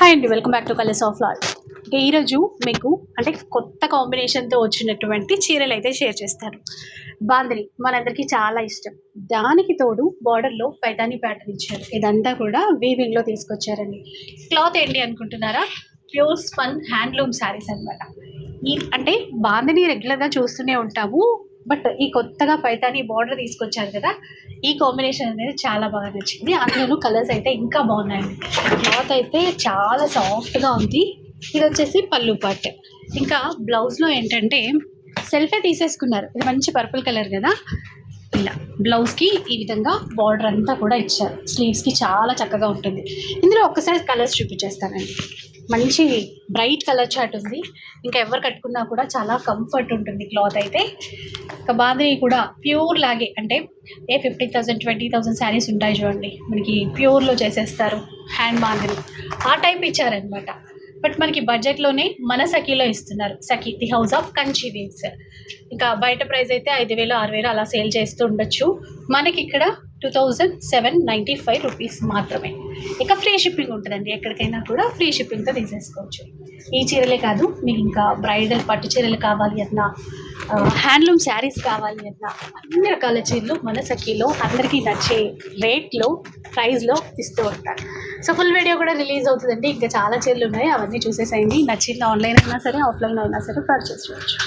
Hi అండి, welcome back to colours of Lal. ఈరోజు మీకు అంటే కొత్త కాంబినేషన్తో వచ్చినటువంటి చీరలు అయితే షేర్ చేస్తాను. బాందిని మనందరికీ చాలా ఇష్టం. దానికి తోడు బార్డర్లో పైతానీ ప్యాటర్న్ ఇచ్చారు. ఇదంతా కూడా వీవింగ్లో తీసుకొచ్చారండి. క్లాత్ ఏంటి అనుకుంటున్నారా? ప్యూర్ స్పన్ హ్యాండ్లూమ్ శారీస్ అనమాట. ఈ అంటే బాందిని రెగ్యులర్గా చూస్తూనే ఉంటాము, బట్ ఈ కొత్తగా పైతానీ బార్డర్ తీసుకొచ్చారు కదా, ఈ కాంబినేషన్ అనేది చాలా బాగా నచ్చింది. అందులోనూ కలర్స్ అయితే ఇంకా బాగున్నాయండి. క్లాత్ అయితే చాలా సాఫ్ట్గా ఉంది. ఇది వచ్చేసి పళ్ళు పార్ట్. ఇంకా బ్లౌజ్లో ఏంటంటే సెల్ఫే తీసేసుకున్నారు. ఇది మంచి పర్పుల్ కలర్ కదా, ఇలా బ్లౌజ్కి ఈ విధంగా బార్డర్ అంతా కూడా ఇచ్చారు. స్లీవ్స్కి చాలా చక్కగా ఉంటుంది. ఇందులో ఒక్కసారి కలర్స్ చూపించేస్తానండి. మంచి బ్రైట్ కలర్ చార్ట్ ఉంది. ఇంకా ఎవరు కట్టుకున్నా కూడా చాలా కంఫర్ట్ ఉంటుంది క్లాత్ అయితే. ఇంకా బాందిని కూడా ప్యూర్ లాగే, అంటే 15,000 20,000 శారీస్ ఉంటాయి చూడండి, మనకి ప్యూర్లో చేసేస్తారు హ్యాండ్ బాందిని, ఆ టైప్ ఇచ్చారనమాట. బట్ మనకి బడ్జెట్లోనే మన సఖీలో ఇస్తున్నారు. Sakhi the house of Kanchi weaves. ఇంకా బయట ప్రైస్ అయితే 5,000 6,000 అలా సేల్ చేస్తూ ఉండొచ్చు. మనకి ఇక్కడ 2,795 రూపీస్ మాత్రమే. ఇక ఫ్రీ షిప్పింగ్ ఉంటుందండి. ఎక్కడికైనా కూడా ఫ్రీ షిప్పింగ్తో తీసేసుకోవచ్చు. ఈ చీరలే కాదు, మీకు ఇంకా బ్రైడల్ పట్టు చీరలు కావాలి అన్నా, హ్యాండ్లూమ్ శారీస్ కావాలి అన్నా, అన్ని రకాల చీరలు మన సఖీలో అందరికీ నచ్చే రేట్లో ప్రైస్లో ఇస్తూ ఉంటారు. సో ఫుల్ వీడియో కూడా రిలీజ్ అవుతుందండి. ఇంకా చాలా చీరలు ఉన్నాయి, అవన్నీ చూసేసేయండి. నచ్చింది ఆన్లైన్ అయినా సరే ఆఫ్లైన్ అయినా సరే పర్చేస్ చేయవచ్చు.